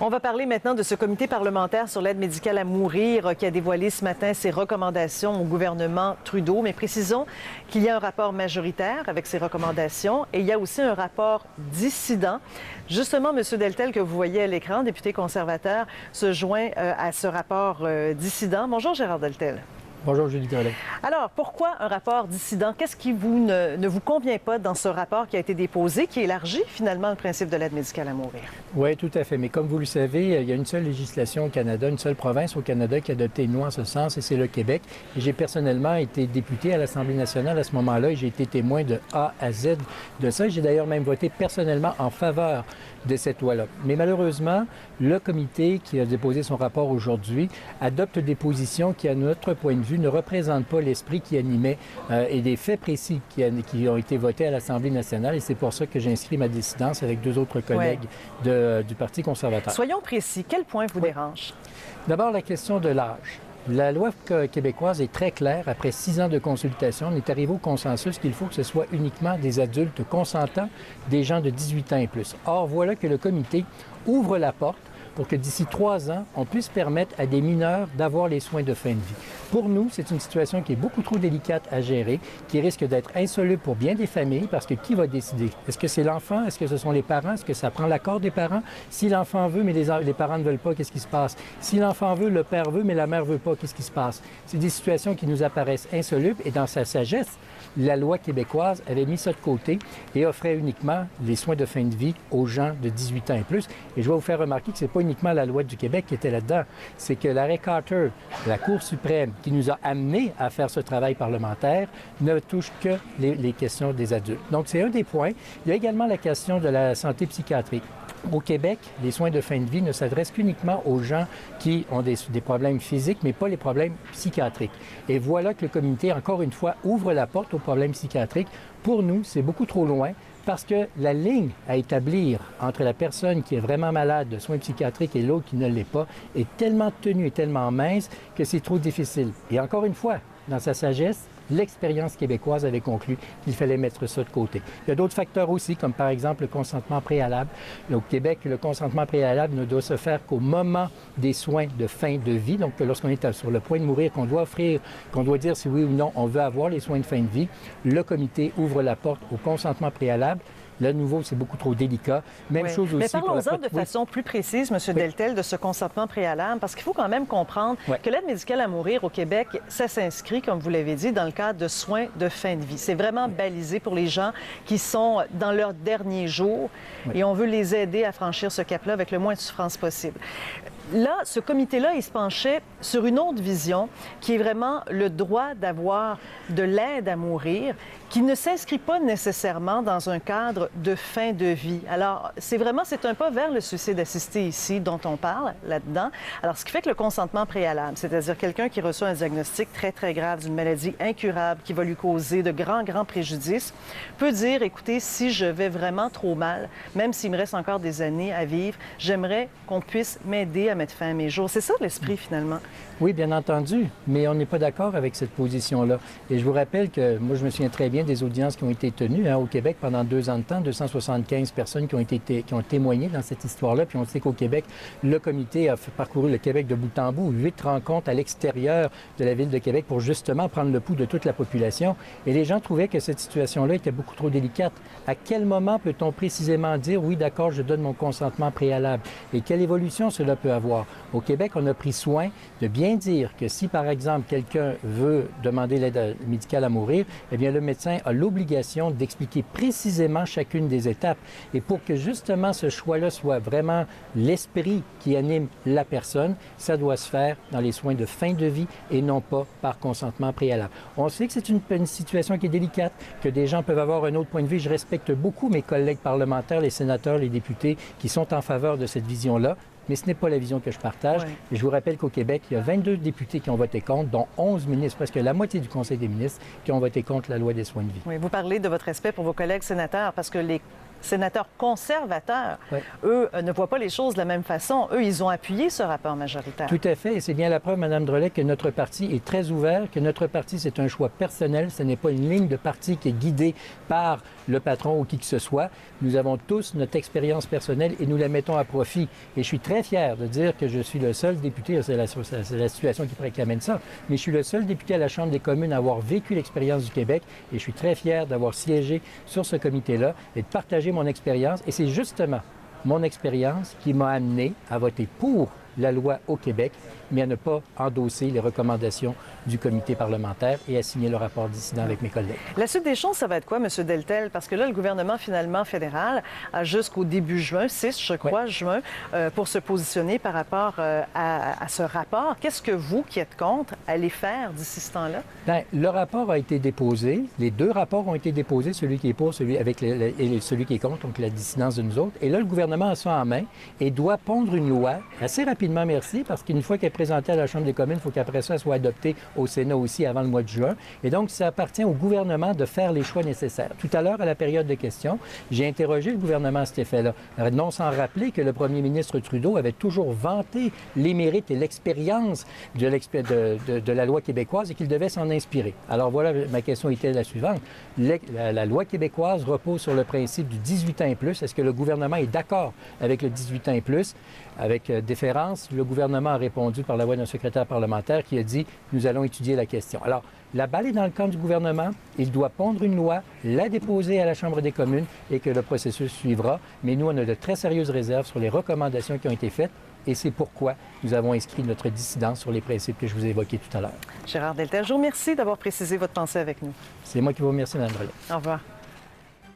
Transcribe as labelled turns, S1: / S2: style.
S1: On va parler maintenant de ce comité parlementaire sur l'aide médicale à mourir qui a dévoilé ce matin ses recommandations au gouvernement Trudeau. Mais précisons qu'il y a un rapport majoritaire avec ses recommandations et il y a aussi un rapport dissident. Justement, M. Deltel, que vous voyez à l'écran, député conservateur, se joint à ce rapport dissident. Bonjour, Gérard Deltel.
S2: Bonjour, Julie Drolet.
S1: Alors, pourquoi un rapport dissident? Qu'est-ce qui ne vous convient pas dans ce rapport qui a été déposé, qui élargit finalement le principe de l'aide médicale à mourir?
S2: Oui, tout à fait. Mais comme vous le savez, il y a une seule législation au Canada, une seule province au Canada qui a adopté une loi en ce sens, et c'est le Québec. Et j'ai personnellement été député à l'Assemblée nationale à ce moment-là, et j'ai été témoin de A à Z de ça. J'ai d'ailleurs même voté personnellement en faveur de cette loi-là. Mais malheureusement, le comité qui a déposé son rapport aujourd'hui adopte des positions qui, à notre point de vue, ne représentent pas l'esprit qui animait et des faits précis qui ont été votés à l'Assemblée nationale. Et c'est pour ça que j'ai inscrit ma dissidence avec deux autres collègues du Parti conservateur.
S1: Soyons précis. Quel point vous dérange?
S2: D'abord, la question de l'âge. La loi québécoise est très claire. Après 6 ans de consultation, on est arrivé au consensus qu'il faut que ce soit uniquement des adultes consentants, des gens de 18 ans et plus. Or, voilà que le comité ouvre la porte pour que d'ici 3 ans, on puisse permettre à des mineurs d'avoir les soins de fin de vie. Pour nous, c'est une situation qui est beaucoup trop délicate à gérer, qui risque d'être insoluble pour bien des familles, parce que qui va décider? Est-ce que c'est l'enfant? Est-ce que ce sont les parents? Est-ce que ça prend l'accord des parents? Si l'enfant veut, mais les parents ne veulent pas, qu'est-ce qui se passe? Si l'enfant veut, le père veut, mais la mère ne veut pas, qu'est-ce qui se passe? C'est des situations qui nous apparaissent insolubles, et dans sa sagesse, la loi québécoise avait mis ça de côté et offrait uniquement les soins de fin de vie aux gens de 18 ans et plus. Et je vais vous faire remarquer que ce n'est pas uniquement la loi du Québec qui était là-dedans. C'est que l'arrêt Carter de la Cour suprême qui nous a amenés à faire ce travail parlementaire ne touche que les questions des adultes. Donc, c'est un des points. Il y a également la question de la santé psychiatrique. Au Québec, les soins de fin de vie ne s'adressent qu'uniquement aux gens qui ont des problèmes physiques, mais pas les problèmes psychiatriques. Et voilà que le comité, encore une fois, ouvre la porte aux problèmes psychiatriques. Pour nous, c'est beaucoup trop loin parce que la ligne à établir entre la personne qui est vraiment malade de soins psychiatriques et l'autre qui ne l'est pas est tellement tenue et tellement mince que c'est trop difficile. Et encore une fois, dans sa sagesse, l'expérience québécoise avait conclu qu'il fallait mettre ça de côté. Il y a d'autres facteurs aussi, comme par exemple le consentement préalable. Au Québec, le consentement préalable ne doit se faire qu'au moment des soins de fin de vie. Donc, lorsqu'on est sur le point de mourir, qu'on doit offrir, qu'on doit dire si oui ou non on veut avoir les soins de fin de vie, le comité ouvre la porte au consentement préalable. Là, de nouveau, c'est beaucoup trop délicat. Même chose aussi.
S1: Mais parlons-en de façon plus précise, M. Deltel, de ce consentement préalable, parce qu'il faut quand même comprendre que l'aide médicale à mourir au Québec, ça s'inscrit, comme vous l'avez dit, dans le cadre de soins de fin de vie. C'est vraiment balisé pour les gens qui sont dans leurs derniers jours et on veut les aider à franchir ce cap-là avec le moins de souffrance possible. Là, ce comité-là, il se penchait sur une autre vision qui est vraiment le droit d'avoir de l'aide à mourir qui ne s'inscrit pas nécessairement dans un cadre de fin de vie. Alors, c'est un pas vers le suicide assisté ici dont on parle là-dedans. Alors, ce qui fait que le consentement préalable, c'est-à-dire quelqu'un qui reçoit un diagnostic très, très grave d'une maladie incurable qui va lui causer de grands, grands préjudices, peut dire, écoutez, si je vais vraiment trop mal, même s'il me reste encore des années à vivre, j'aimerais qu'on puisse m'aider à mettre fin à mes jours. C'est ça l'esprit, finalement.
S2: Oui, bien entendu, mais on n'est pas d'accord avec cette position-là. Et je vous rappelle que moi, je me souviens très bien des audiences qui ont été tenues au Québec pendant 2 ans de temps, 275 personnes qui ont témoigné dans cette histoire-là. Puis on sait qu'au Québec, le comité a parcouru le Québec de bout en bout, 8 rencontres à l'extérieur de la ville de Québec pour justement prendre le pouls de toute la population. Et les gens trouvaient que cette situation-là était beaucoup trop délicate. À quel moment peut-on précisément dire, oui, d'accord, je donne mon consentement préalable? Et quelle évolution cela peut avoir? Au Québec, on a pris soin de bien dire que si, par exemple, quelqu'un veut demander l'aide médicale à mourir, eh bien, le médecin a l'obligation d'expliquer précisément chacune des étapes. Et pour que, justement, ce choix-là soit vraiment l'esprit qui anime la personne, ça doit se faire dans les soins de fin de vie et non pas par consentement préalable. On sait que c'est une situation qui est délicate, que des gens peuvent avoir un autre point de vue. Je respecte beaucoup mes collègues parlementaires, les sénateurs, les députés qui sont en faveur de cette vision-là. Mais ce n'est pas la vision que je partage. Et je vous rappelle qu'au Québec, il y a 22 députés qui ont voté contre, dont 11 ministres, presque la moitié du Conseil des ministres, qui ont voté contre la loi des soins de vie.
S1: Oui, vous parlez de votre respect pour vos collègues sénateurs, parce que les sénateurs conservateurs, eux, ne voient pas les choses de la même façon. Eux, ils ont appuyé ce rapport majoritaire.
S2: Tout à fait. Et c'est bien la preuve, Mme Drolet, que notre parti est très ouvert, que notre parti, c'est un choix personnel. Ce n'est pas une ligne de parti qui est guidée par le patron ou qui que ce soit. Nous avons tous notre expérience personnelle et nous la mettons à profit. Et je suis très fier de dire que je suis le seul député, c'est la situation qui amène ça, mais je suis le seul député à la Chambre des communes à avoir vécu l'expérience du Québec et je suis très fier d'avoir siégé sur ce comité-là et de partager mon expérience. Et c'est justement mon expérience qui m'a amené à voter pour la loi au Québec, mais à ne pas endosser les recommandations du comité parlementaire et à signer le rapport dissident avec mes collègues.
S1: La suite des choses, ça va être quoi, M. Deltel? Parce que là, le gouvernement, finalement, fédéral, a jusqu'au début juin, 6, je crois, juin, pour se positionner par rapport à ce rapport. Qu'est-ce que vous, qui êtes contre, allez faire d'ici ce temps-là?
S2: Bien, le rapport a été déposé. Les deux rapports ont été déposés, celui qui est pour, celui qui est contre, donc la dissidence de nous autres. Et là, le gouvernement a ça en main et doit pondre une loi assez rapidement, merci, parce qu'une fois qu'elle est présentée à la Chambre des communes, il faut qu'après ça, elle soit adoptée au Sénat aussi avant le mois de juin. Et donc, ça appartient au gouvernement de faire les choix nécessaires. Tout à l'heure, à la période de questions, j'ai interrogé le gouvernement à cet effet-là, non sans rappeler que le premier ministre Trudeau avait toujours vanté les mérites et l'expérience de la loi québécoise et qu'il devait s'en inspirer. Alors voilà, ma question était la suivante. La loi québécoise repose sur le principe du 18 ans et plus. Est-ce que le gouvernement est d'accord avec le 18 ans et plus? Avec déférence, le gouvernement a répondu par la voix d'un secrétaire parlementaire qui a dit « Nous allons étudier la question ». Alors, la balle est dans le camp du gouvernement. Il doit pondre une loi, la déposer à la Chambre des communes et que le processus suivra. Mais nous, on a de très sérieuses réserves sur les recommandations qui ont été faites et c'est pourquoi nous avons inscrit notre dissidence sur les principes que je vous ai évoqués tout à l'heure.
S1: Gérard Deltel, je vous remercie d'avoir précisé votre pensée avec nous.
S2: C'est moi qui vous remercie, Mme Drolet.
S1: Au revoir.